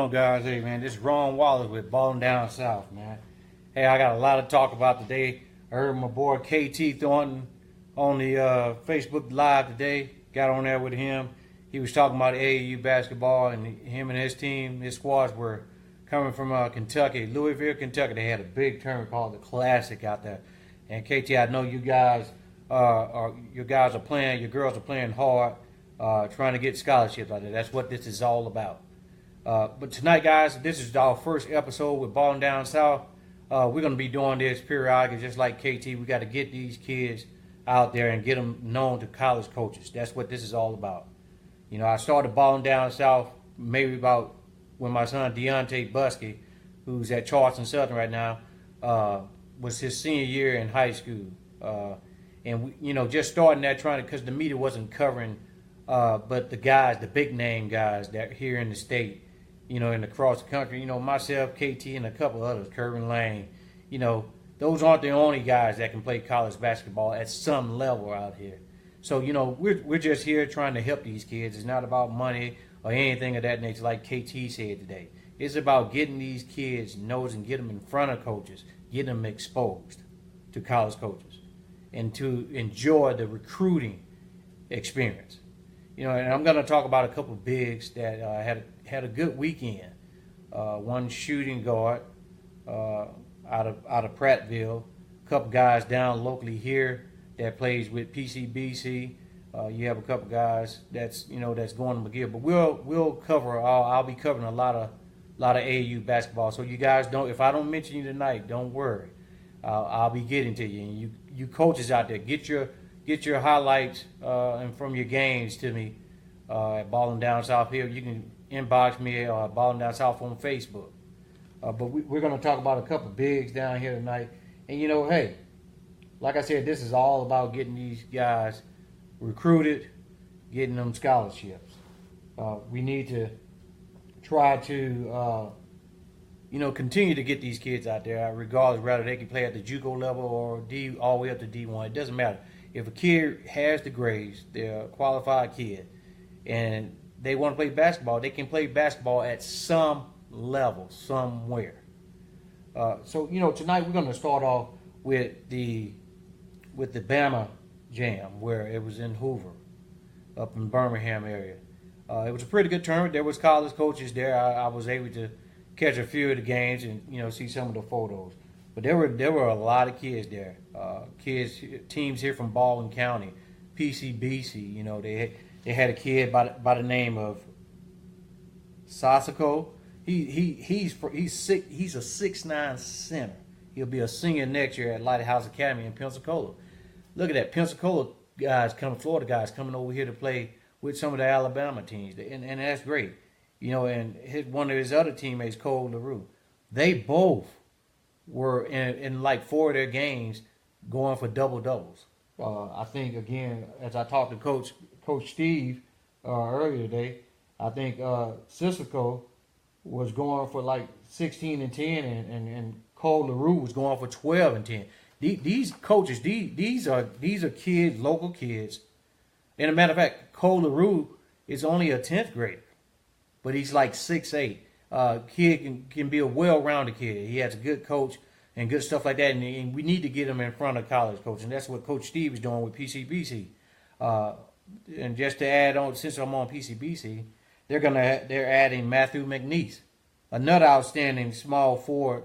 on, guys? Hey, man, this is Ron Wallace with Ballin' Down South, man. Hey, I got a lot to talk about today. I heard my boy KT Thornton on the Facebook Live today. Got on there with him. He was talking about AAU basketball, and him and his team, his squads were coming from Kentucky, Louisville, Kentucky. They had a big tournament called the Classic out there. And KT, I know you guys your girls are playing hard, trying to get scholarships out there. That's what this is all about. But tonight, guys, this is our first episode with Ballin' Down South. We're going to be doing this periodically, just like KT. We got to get these kids out there and get them known to college coaches. That's what this is all about. You know, I started Ballin' Down South maybe about when my son Deontay Buskey, who's at Charleston Southern right now, was his senior year in high school. And we, just starting that because the media wasn't covering, but the guys, the big name guys that here in the state, and across the country, myself, KT, and a couple others, Kervin Lane, those aren't the only guys that can play college basketball at some level out here. So, we're just here trying to help these kids. It's not about money or anything of that nature, like KT said today. It's about getting these kids nose and get them in front of coaches, getting them exposed to college coaches, and to enjoy the recruiting experience. And I'm going to talk about a couple of bigs that had a good weekend. One shooting guard out of Prattville, a couple guys down locally here that plays with PCBC. You have a couple guys that's going to McGill, but we'll cover. I'll be covering a lot of AAU basketball. So you guys if I don't mention you tonight, don't worry. I'll be getting to you. And you coaches out there, get your highlights and from your games to me at Ballin' Down South here. You can inbox me at Ballin' Down South on Facebook. But we're going to talk about a couple bigs down here tonight. And hey, like I said, this is all about getting these guys recruited, getting them scholarships. We need to try to continue to get these kids out there, regardless whether they can play at the JUCO level or all the way up to D1. It doesn't matter. If a kid has the grades, they're a qualified kid, and they want to play basketball, they can play basketball at some level, somewhere. So tonight we're going to start off with the Bama Jam, where it was in Hoover, up in Birmingham area. It was a pretty good tournament. There was college coaches there. I was able to catch a few of the games and see some of the photos. But there were a lot of kids there. Teams here from Baldwin County, PCBC. They had a kid by the name of Sasako. He's a 6'9" center. He'll be a senior next year at Lighthouse Academy in Pensacola. Look at that, Pensacola guys Florida guys coming over here to play with some of the Alabama teams, and that's great. And one of his other teammates, Cole LaRue, they both were in like 4 of their games going for double-doubles. I think, again, as I talked to Coach Steve earlier today, I think Sissoko was going for like 16 and 10, and Cole LaRue was going for 12 and 10. These coaches, these are kids, local kids. And a matter of fact, Cole LaRue is only a 10th grader, but he's like 6'8". Kid can be a well-rounded kid. He has a good coach and good stuff like that, and we need to get him in front of college coach, and that's what Coach Steve is doing with PCBC. And just to add on, since I'm on PCBC, they're adding Matthew McNeese, another outstanding small forward,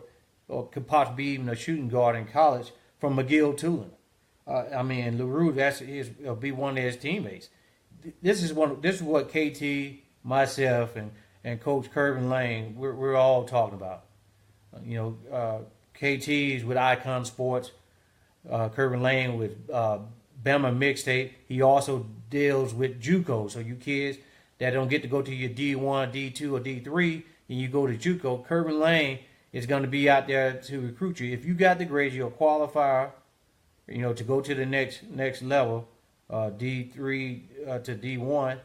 or could possibly be even a shooting guard in college from McGill Tulane. LaRue, will be one of his teammates. This is what KT, myself, and Coach Kervin Lane, we're all talking about. KT's with Icon Sports, Kervin Lane with Bama Mixtape. He also deals with JUCO. So you kids that don't get to go to your D1, D2, or D3, and you go to JUCO, Kervin Lane is going to be out there to recruit you. If you got the grades, you're a qualifier, to go to the next level, D3 to D1.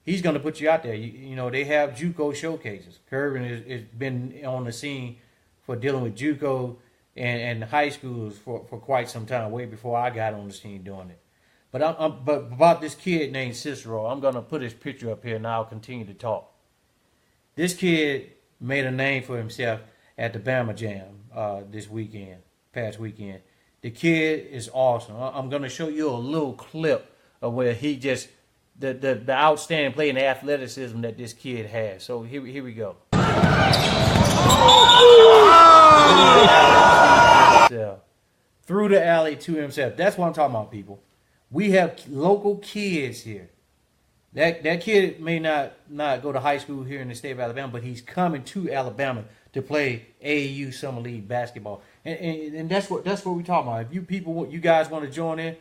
He's going to put you out there. They have JUCO showcases. Kervin has been on the scene for dealing with JUCO and high schools for quite some time, way before I got on the scene doing it. But about this kid named Cicero, I'm going to put his picture up here and I'll continue to talk. This kid made a name for himself at the Bama Jam past weekend. The kid is awesome. I'm going to show you a little clip of where he just the outstanding play and the athleticism that this kid has. So here we go. Through the alley to himself. That's what I'm talking about, people. We have local kids here. That kid may not go to high school here in the state of Alabama, but he's coming to Alabama to play AAU Summer League basketball. And that's what we're talking about. If you guys want to join in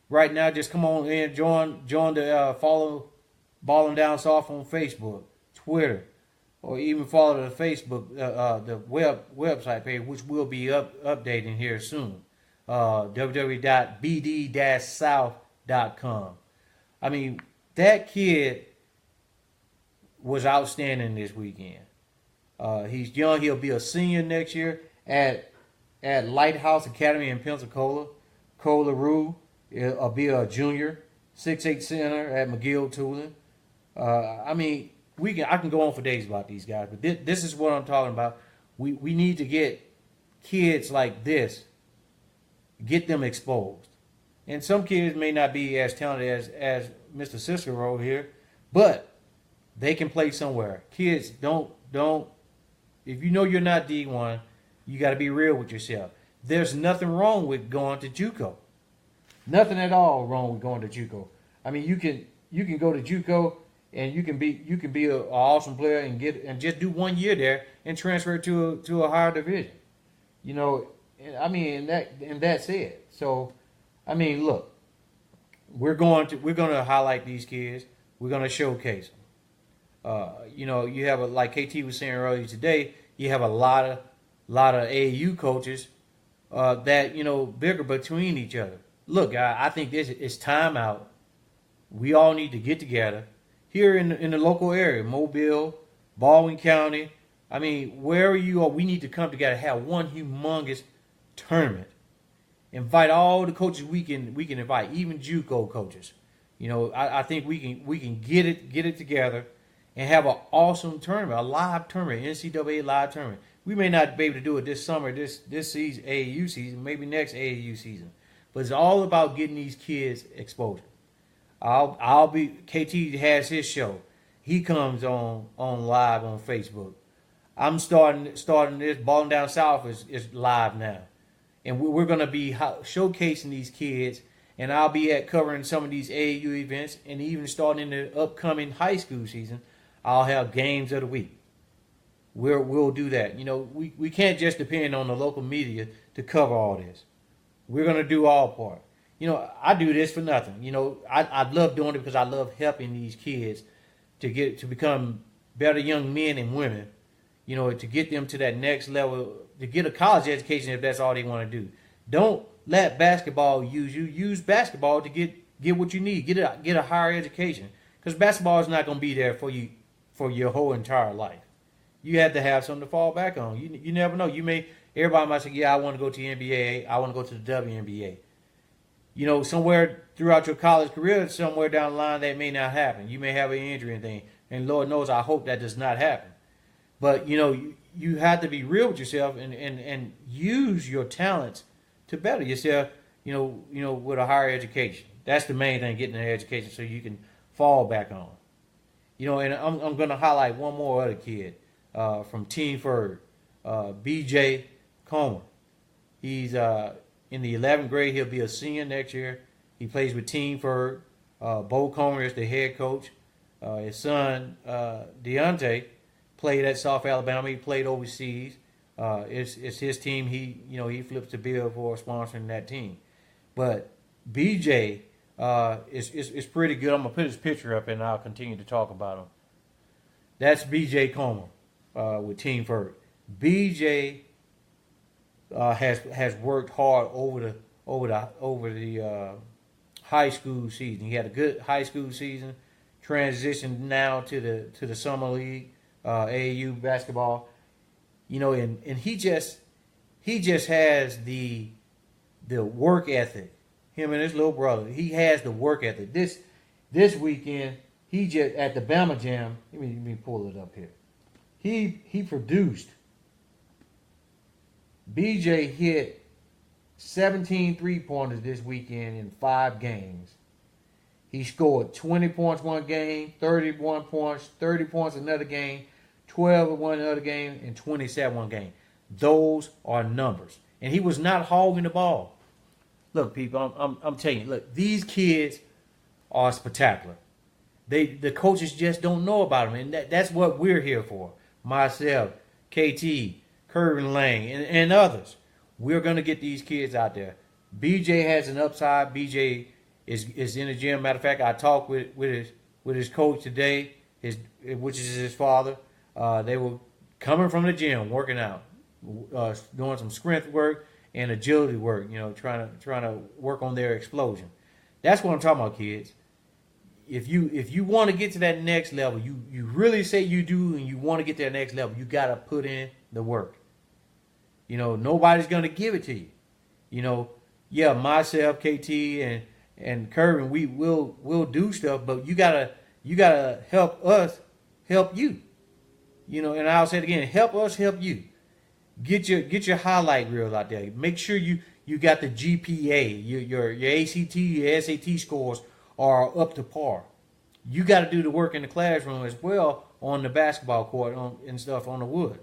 right now, just come on in, join the follow Balling Down Soft on Facebook, Twitter, or even follow the Facebook the website page, which will be updating here soon. www.bd-south.com. I mean, that kid was outstanding this weekend. He's young. He'll be a senior next year at Lighthouse Academy in Pensacola. Rue will be a junior, 6'8" center at McGill Tulane. I mean, I can go on for days about these guys, but this is what I'm talking about. We need to get kids like this, get them exposed. And some kids may not be as talented as Mr. Cicero here, but they can play somewhere. Kids, don't. If you know you're not D1, you got to be real with yourself. There's nothing wrong with going to JUCO. Nothing at all wrong with going to JUCO. I mean, you can go to JUCO and you can be an awesome player and just do 1 year there and transfer to a higher division. You know, I mean, and that's it. So, I mean, look, we're going to highlight these kids. We're going to showcase them. You know, you have like KT was saying earlier today, you have a lot of AAU coaches that, you know, bigger between each other. Look, I think this is time out. We all need to get together here in the local area, Mobile, Baldwin County. I mean, wherever you are, we need to come together, have one humongous tournament. Invite all the coaches we can invite, even JUCO coaches. You know, I think we can get it together and have an awesome tournament, a live tournament, NCAA live tournament. We may not be able to do it this summer, this season, AAU season, maybe next AAU season. But it's all about getting these kids exposure. KT has his show. He comes on live on Facebook. I'm starting this. Balling Down South is live now. And we're going to be showcasing these kids, and I'll be covering some of these AAU events, and even starting in the upcoming high school season, I'll have games of the week. We'll do that. You know, we can't just depend on the local media to cover all this. We're going to do our part. You know, I do this for nothing. You know, I love doing it because I love helping these kids to become better young men and women, you know, to get them to that next level, to get a college education if that's all they want to do. Don't let basketball use you. Use basketball to get what you need. Get a higher education, because basketball is not going to be there for you for your whole entire life. You have to have something to fall back on. You never know. Everybody might say, yeah, I want to go to the NBA. I want to go to the WNBA. You know, somewhere throughout your college career, somewhere down the line, that may not happen. You may have an injury and thing. And Lord knows, I hope that does not happen. But, you know, you have to be real with yourself and use your talents to better yourself, you know, with a higher education. That's the main thing, getting an education so you can fall back on. You know, and I'm going to highlight one more other kid from Team Ford, BJ Comer. He's in the 11th grade. He'll be a senior next year. He plays with Team Ford. Bo Comer is the head coach. His son, Deontay, played at South Alabama. He played overseas. It's his team. He flips the bill for sponsoring that team. But BJ is pretty good. I'm gonna put his picture up and I'll continue to talk about him. That's BJ Comer with Team Ford. BJ has worked hard over the high school season. He had a good high school season. Transitioned now to the summer league, AAU basketball. You know, and he just has the work ethic. Him and his little brother, he has the work ethic. This weekend, he just at the Bama Jam. Let me pull it up here. he produced. BJ hit 17 3-pointers this weekend in 5 games. He scored 20 points one game, 31 points, 30 points another game, 12 one other game, and 27 one game. Those are numbers. And he was not hogging the ball. Look, people, I'm telling you, look, these kids are spectacular. The coaches just don't know about them, and that's what we're here for. Myself, KT, Curvin Lang, and others. We're gonna get these kids out there. BJ has an upside. BJ is in the gym. Matter of fact, I talked with his coach today, which is his father. They were coming from the gym, working out, doing some strength work and agility work. You know, trying to work on their explosion. That's what I'm talking about, kids. If you want to get to that next level, you really say you do, and you want to get to that next level, you got to put in the work. You know, nobody's going to give it to you. You know, yeah, myself, KT, and Curvin, we'll do stuff, but you gotta help us help you. You know, and I'll say it again, help us help you. Get your highlight reels out there. Make sure you got the GPA, your ACT, your SAT scores are up to par. You got to do the work in the classroom as well on the basketball court and stuff on the wood.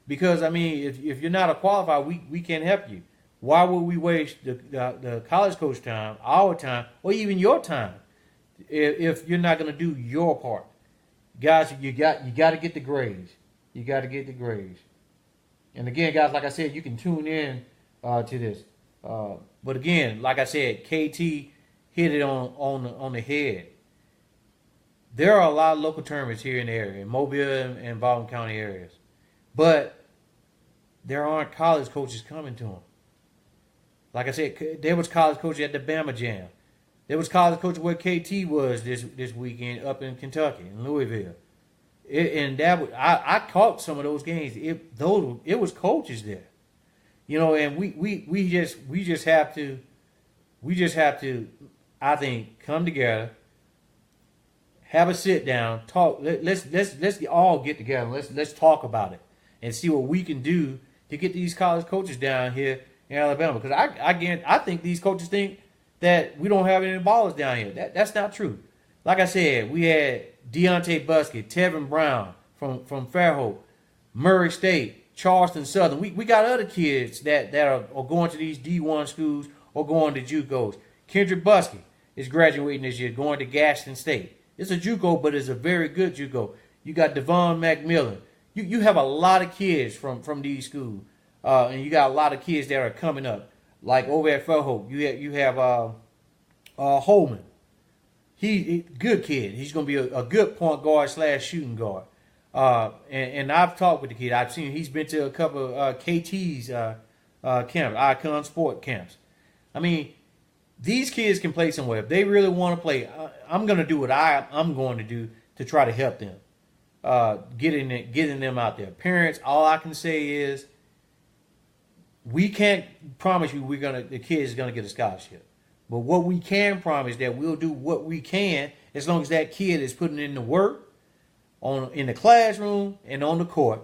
Because, I mean, if you're not a qualified, we can't help you. Why would we waste the college coach time, our time, or even your time if you're not going to do your part? Guys, you got to get the grades. You got to get the grades. And again, guys, like I said, you can tune in to this. But again, like I said, KT hit it on the head. There are a lot of local tournaments here in the area, in Mobile and Baldwin County areas. But there aren't college coaches coming to them. Like I said, there was college coaches at the Bama Jam. There was college coaches where KT was this weekend up in Kentucky, in Louisville. I caught some of those games. It was coaches there, you know. And we just have to, I think, come together, have a sit down, talk. Let's all get together. Let's talk about it and see what we can do to get these college coaches down here in Alabama. Because I think these coaches think that we don't have any ballers down here. That's not true. Like I said, we had Deontay Buskey, Tevin Brown from Fairhope, Murray State, Charleston Southern. We got other kids that are going to these D1 schools or going to JUCOs. Kendrick Buskey is graduating this year, going to Gaston State. It's a JUCO, but it's a very good JUCO. You got Devon McMillan. You have a lot of kids from these schools, and you got a lot of kids that are coming up. Like over at Fairhope, you have Holman. He good kid. He's going to be a good point guard / shooting guard. And I've talked with the kid. I've seen he's been to a couple of KT's camps, Icon Sport camps. I mean, these kids can play somewhere. If they really want to play, I'm going to do what I'm going to do to try to help them. Getting them out there. Parents, all I can say is we can't promise you the kid is going to get a scholarship. But what we can promise that we'll do what we can as long as that kid is putting in the work in the classroom and on the court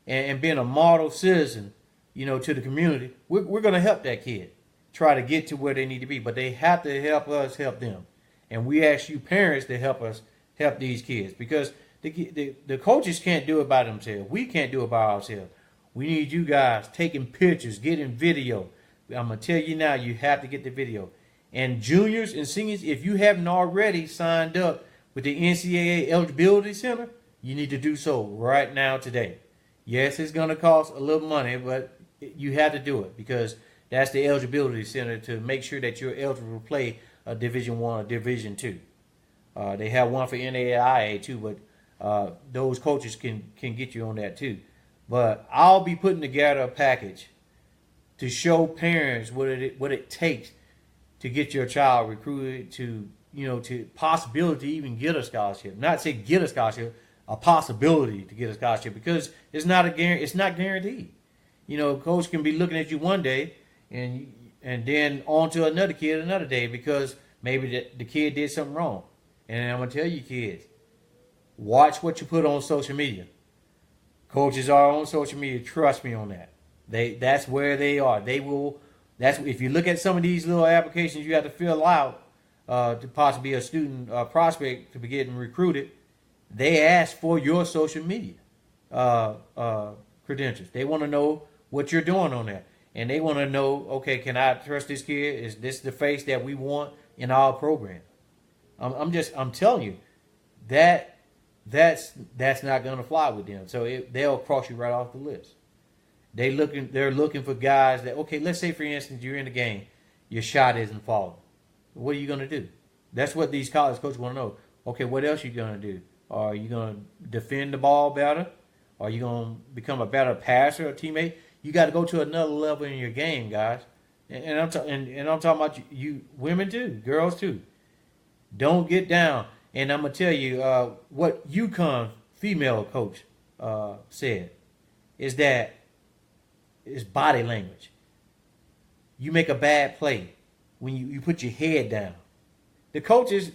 and being a model citizen, you know, to the community. We're going to help that kid try to get to where they need to be. But they have to help us help them. And we ask you parents to help us help these kids because the coaches can't do it by themselves. We can't do it by ourselves. We need you guys taking pictures, getting video. I'm going to tell you now, you have to get the video. And juniors and seniors, if you haven't already signed up with the NCAA Eligibility Center, you need to do so right now today. Yes, it's going to cost a little money, but you have to do it because that's the Eligibility Center to make sure that you're eligible to play a Division I or Division II. They have one for NAIA too, but those coaches can get you on that too. But I'll be putting together a package to show parents what it takes to get your child recruited to possibility to even get a scholarship. Not say get a scholarship, a possibility to get a scholarship because it's not guaranteed. You know, coach can be looking at you one day and then on to another kid another day because maybe the kid did something wrong. And I'm gonna tell you kids, watch what you put on social media. Coaches are on social media. Trust me on that. That's where they are. They will. That's if you look at some of these little applications you have to fill out to possibly be a student prospect to be getting recruited. They ask for your social media credentials. They want to know what you're doing on there, and they want to know, okay, can I trust this kid? Is this the face that we want in our program? I'm telling you that's not gonna fly with them. So they'll cross you right off the list. They're looking for guys that, okay, let's say for instance you're in the game, your shot isn't falling. What are you gonna do? That's what these college coaches want to know. Okay, what else are you gonna do? Are you gonna defend the ball better? Are you gonna become a better passer or teammate? You got to go to another level in your game, guys. And I'm talking about you women too, girls too. Don't get down. And I'm gonna tell you what UConn female coach said is that it's body language. You make a bad play when you put your head down. The coaches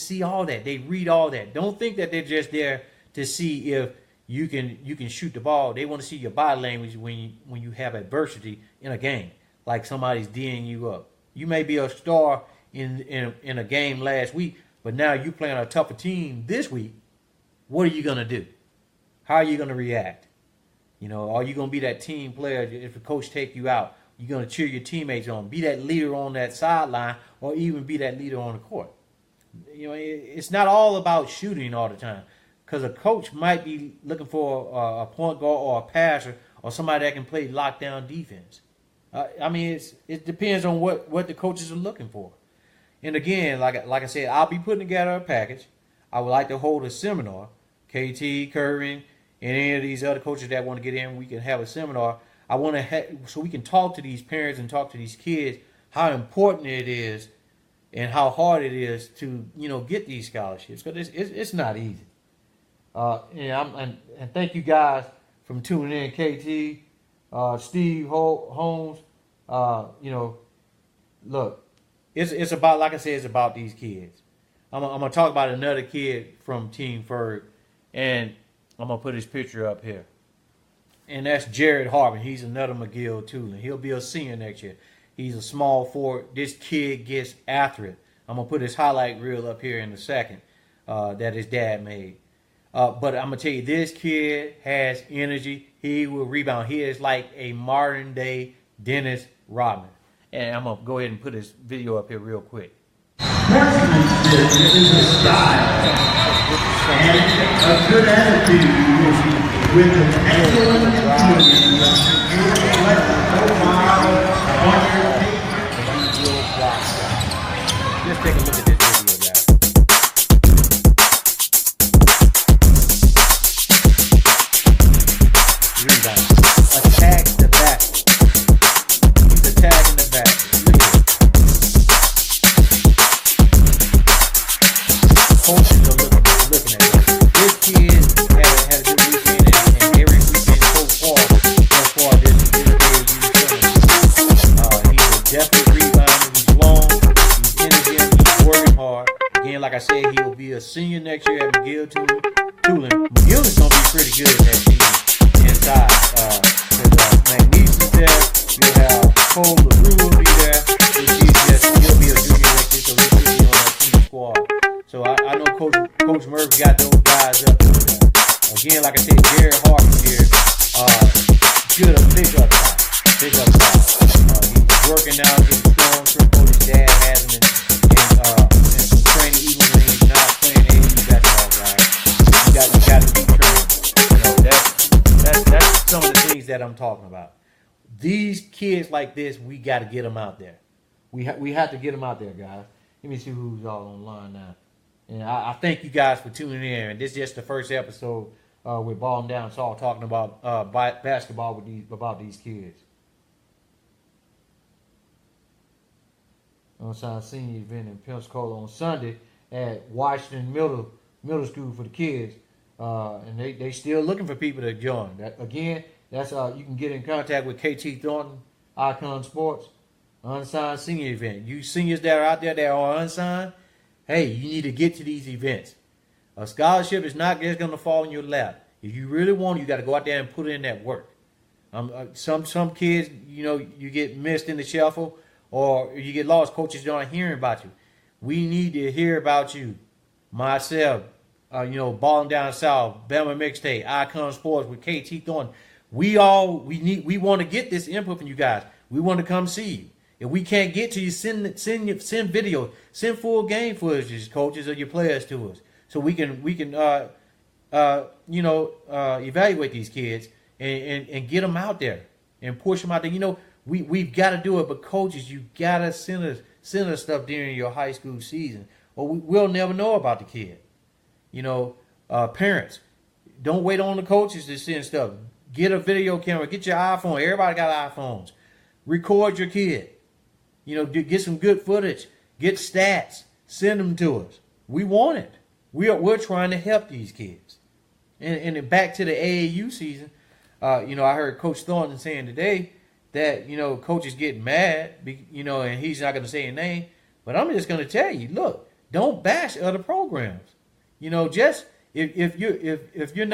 see all that. They read all that. Don't think that they're just there to see if you can shoot the ball. They want to see your body language when you have adversity in a game, like somebody's D'ing you up. You may be a star in a game last week, but now you playing a tougher team this week. What are you gonna do? How are you gonna react? Are you gonna be that team player if the coach take you out? You're gonna cheer your teammates on, be that leader on that sideline, or even be that leader on the court. It's not all about shooting all the time, because a coach might be looking for a point guard or a passer or somebody that can play lockdown defense. It depends on what the coaches are looking for. And again, like I said, I'll be putting together a package. I would like to hold a seminar. KT, Curran, and any of these other coaches that want to get in, we can have a seminar. I want to so we can talk to these parents and talk to these kids how important it is and how hard it is to get these scholarships, because it's not easy. And thank you guys for tuning in, KT, Steve Holmes. Look, it's about, like I said, it's about these kids. I'm gonna talk about another kid from Team Ferg, and I'm gonna put his picture up here. And that's Jared Harbin. He's another McGill Tulane. He'll be a senior next year. He's a small forward. This kid gets after it. I'm going to put his highlight reel up here in a second that his dad made. But I'm going to tell you, this kid has energy. He will rebound. He is like a modern day Dennis Rodman. And I'm going to go ahead and put his video up here real quick. Marksmanship is a style and a good attitude with an excellent influence you reflect the profile on your team. Just take a look at this video, guys. Rebound. Attack the back. He's attacking the back. Look at it. Coaches are looking at it. This kid had a good weekend, and every weekend so far this AAU tournament. He will definitely rebound. He's long. He's energetic. He's working hard. Again, like I said, he will be a senior next year at McGill Tulane. McGill is gonna be pretty good at that team inside. Magnesium is there. You'll have Cole LaRue will be there. He'll be a junior next year, so he'll be on that team squad. So I know Coach Murphy got those guys up there. Again, like I said, Jared Harvey here, good, big upside. He's working now, getting strong. His dad has him in some training, even when he's not playing AAU basketball, guys. You got to keep training. That's some of the things that I'm talking about. These kids like this, we got to get them out there. We have to get them out there, guys. Let me see who's all online now. And I thank you guys for tuning in. And this is just the first episode with Ball 'em Down Saul talking about basketball about these kids. On senior event in Pensacola on Sunday at Washington Middle School for the kids, and they still looking for people to join. That's you can get in contact with KT Thornton, Icon Sports, unsigned senior event. You seniors that are out there that are unsigned, hey, you need to get to these events. A scholarship is not just going to fall in your lap. If you really want it, you got to go out there and put in that work. Some kids, you get missed in the shuffle or you get lost. Coaches aren't hearing about you. We need to hear about you. Myself, Balling Down South, Bama Mixtape, Icon Sports with KT Thornton. We want to get this input from you guys. We want to come see you. If we can't get to you, send video, send full game footage, coaches, or your players to us, so we can evaluate these kids and get them out there and push them out there. We've got to do it, but coaches, you gotta send us stuff during your high school season, or we'll never know about the kid. Parents, don't wait on the coaches to send stuff. Get a video camera, get your iPhone. Everybody got iPhones. Record your kid. Get some good footage. Get stats. Send them to us. We want it. We're trying to help these kids. And back to the AAU season, I heard Coach Thornton saying today that, coaches getting mad, and he's not going to say a name. But I'm just going to tell you, look, don't bash other programs. Just if you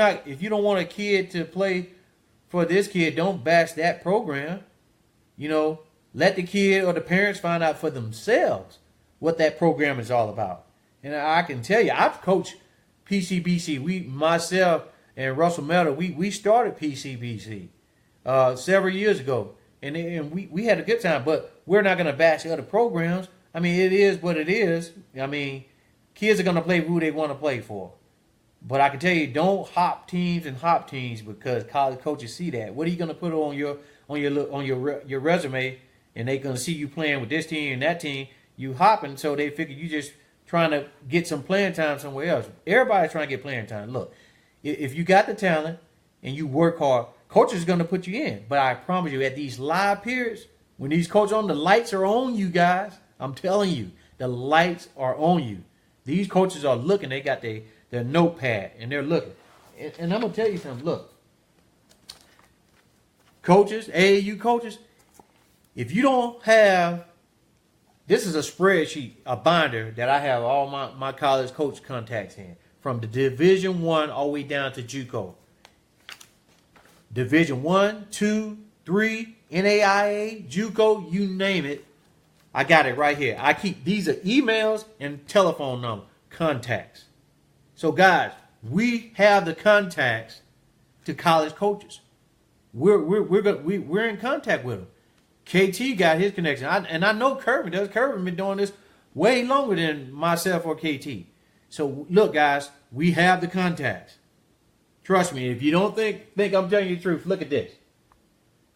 don't want a kid to play for this kid, don't bash that program. Let the kid or the parents find out for themselves what that program is all about. And I can tell you, I've coached PCBC. Myself and Russell Meadow, we started PCBC several years ago, and we had a good time. But we're not going to bash other programs. I mean, it is what it is. I mean, kids are going to play who they want to play for. But I can tell you, don't hop teams because college coaches see that. What are you going to put on your resume? And they're going to see you playing with this team and that team. You hopping, so they figure you just trying to get some playing time somewhere else. Everybody's trying to get playing time. Look, if you got the talent and you work hard, coaches are going to put you in. But I promise you, at these live periods, when these coaches on, the lights are on you guys. I'm telling you, the lights are on you. These coaches are looking. They got their notepad, and they're looking. And I'm going to tell you something. Look, coaches, AAU coaches, if you don't have, this is a spreadsheet, a binder that I have all my college coach contacts in, from the Division I all the way down to JUCO. Division 1, 2, 3, NAIA, JUCO, you name it. I got it right here. These are emails and telephone number contacts. So guys, we have the contacts to college coaches. We're in contact with them. KT got his connection, and I know Kirby does. Kirby been doing this way longer than myself or KT. So look, guys, we have the contacts. Trust me, if you don't think I'm telling you the truth, look at this.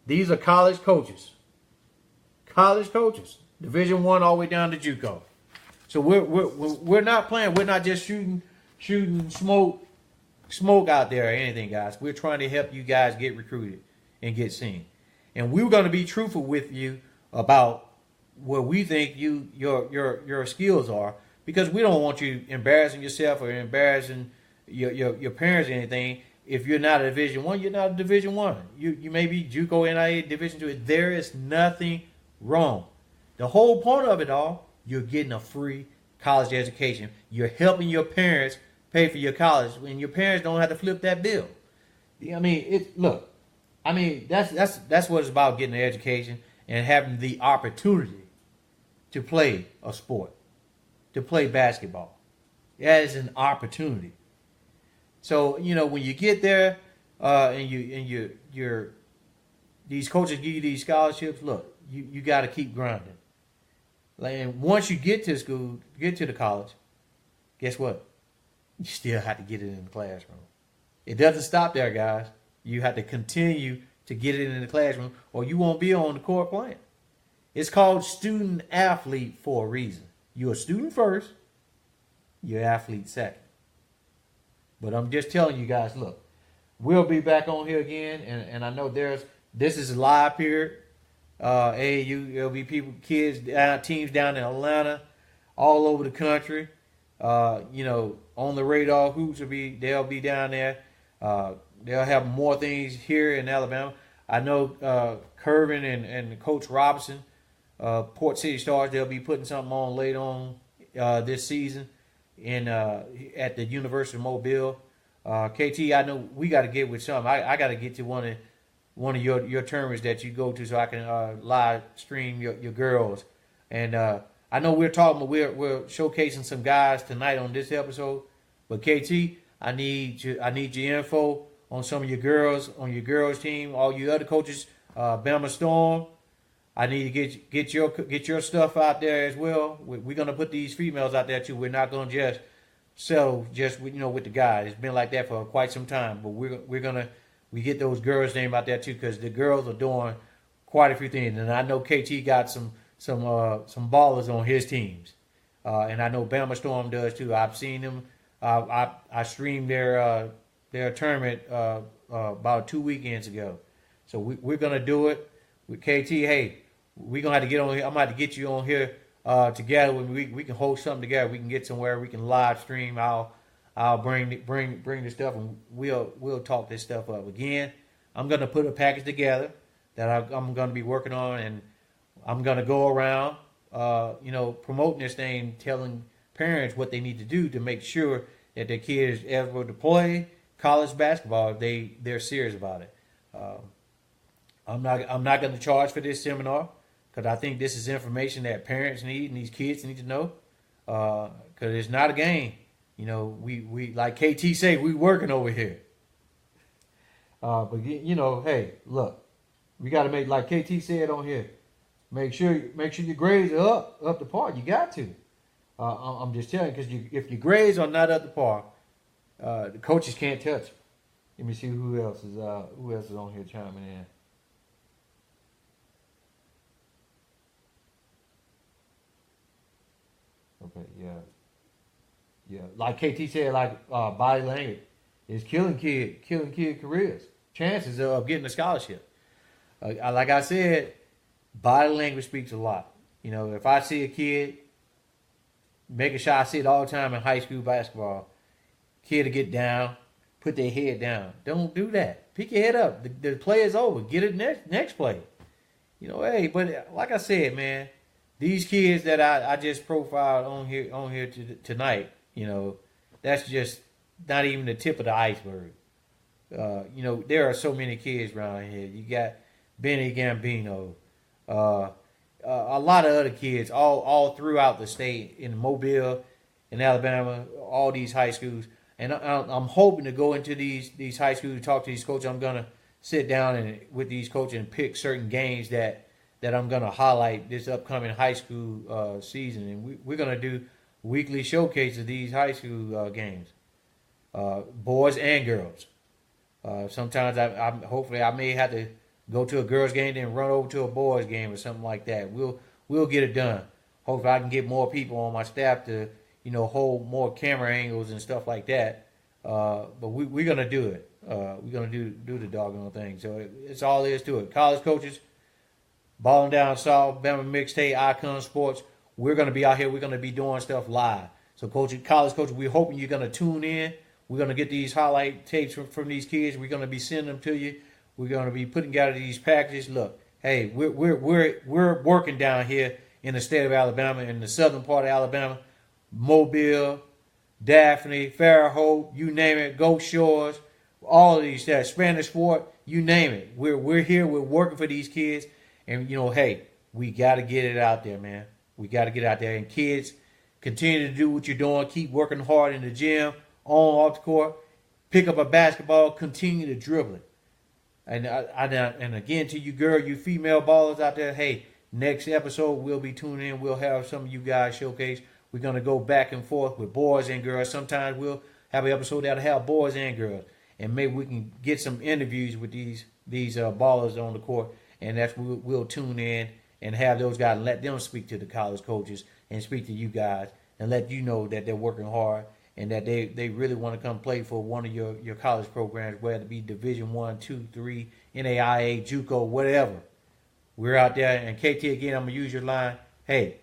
These are college coaches. College coaches, Division I all the way down to JUCO. So we're not playing. We're not just shooting smoke out there or anything, guys. We're trying to help you guys get recruited and get seen. And we're going to be truthful with you about what we think your skills are, because we don't want you embarrassing yourself or embarrassing your parents or anything. If you're not a Division I, you're not a Division I. You may be JUCO, NIA, Division II. There is nothing wrong. The whole point of it all, you're getting a free college education. You're helping your parents pay for your college, and your parents don't have to flip that bill. I mean, that's what it's about, getting an education and having the opportunity to play a sport, to play basketball. That is an opportunity. So, when you get there, and these coaches give you these scholarships, look, you got to keep grinding. And once you get to school, get to the college, guess what? You still have to get it in the classroom. It doesn't stop there, guys. You have to continue to get it in the classroom, or you won't be on the court playing. It's called student athlete for a reason. You're a student first, you're athlete second. But I'm just telling you guys, look, we'll be back on here again, and I know this is a live period. AAU, there'll be kids, teams down in Atlanta, all over the country. On the radar hoops they'll be down there. They'll have more things here in Alabama. I know Kervin and Coach Robinson, Port City Stars, they'll be putting something on later on this season at the University of Mobile. KT, I know we got to get with something. I got to get to one of your tournaments that you go to so I can live stream your girls. And I know we're talking, we're showcasing some guys tonight on this episode. But KT, I need your info on some of your girls on your girls team, all you other coaches, Bama Storm. I need to get your stuff out there as well. We're gonna put these females out there too. We're not gonna just settle just with the guys. It's been like that for quite some time. But we get those girls' name out there too because the girls are doing quite a few things. And I know KT got some ballers on his teams, and I know Bama Storm does too. I've seen them. I streamed their tournament about 2 weekends ago. So we're gonna do it with KT. Hey, we're gonna have to get on here. I'm gonna have to get you on here together. We can hold something together. We can get somewhere. We can live stream. I'll bring the stuff and we'll talk this stuff up again. I'm gonna put a package together that I'm gonna be working on, and I'm gonna go around, promoting this thing, telling parents what they need to do to make sure that their kids able to play college basketball if they're serious about it. I'm not going to charge for this seminar because I think this is information that parents need and these kids need to know. Because it's not a game. We like KT say, we working over here. But hey, look, we got to make, like KT said on here, make sure your grades are up to par. You got to. I'm just telling you, because if your grades are not up to par, the coaches can't touch you. Let me see who else is on here chiming in. Okay, yeah. Like KT said, like body language is killing kid careers, chances of getting a scholarship. Like I said, body language speaks a lot. If I see a kid make a shot, I see it all the time in high school basketball. Kid to get down, put their head down. Don't do that. Pick your head up. The play is over. Get it next play. Hey, but like I said, man, these kids that I just profiled on here tonight, that's just not even the tip of the iceberg. There are so many kids around here. You got Benny Gambino, a lot of other kids all throughout the state, in Mobile, in Alabama, all these high schools. And I'm hoping to go into these high schools, talk to these coaches. I'm gonna sit down with these coaches and pick certain games that I'm gonna highlight this upcoming high school season, and we're gonna do weekly showcases of these high school games, boys and girls. Sometimes hopefully I may have to go to a girls game, then run over to a boys game or something like that. We'll get it done. Hopefully I can get more people on my staff to hold more camera angles and stuff like that. But we're gonna do it. We're gonna do the doggone thing. So it's all there is to it. College coaches, Balling Down South, Bama Mixtape, Icon Sports. We're gonna be out here. We're gonna be doing stuff live. So college coaches, we're hoping you're gonna tune in. We're gonna get these highlight tapes from these kids. We're gonna be sending them to you. We're gonna be putting together these packages. Look, hey, we're working down here in the state of Alabama, in the southern part of Alabama, Mobile, Daphne, Fairhope, you name it, Gulf Shores, all of these, Spanish Fort, you name it. We're here. We're working for these kids, and hey, we got to get it out there, man. We got to get out there, and kids, continue to do what you're doing. Keep working hard in the gym, off the court. Pick up a basketball. Continue to dribble it. And again, to you girl, you female ballers out there, hey, next episode we'll be tuning in. We'll have some of you guys showcase. We're going to go back and forth with boys and girls. Sometimes we'll have an episode that'll have boys and girls. And maybe we can get some interviews with these ballers on the court. And that's what we'll tune in and have those guys and let them speak to the college coaches and speak to you guys and let you know that they're working hard and that they really want to come play for one of your college programs, whether it be Division 1, 2, 3, NAIA, JUCO, whatever. We're out there. And KT, again, I'm going to use your line. Hey,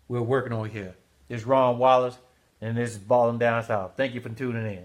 we're working over here. This is Ron Wallace, and this is Balling Down South. Thank you for tuning in.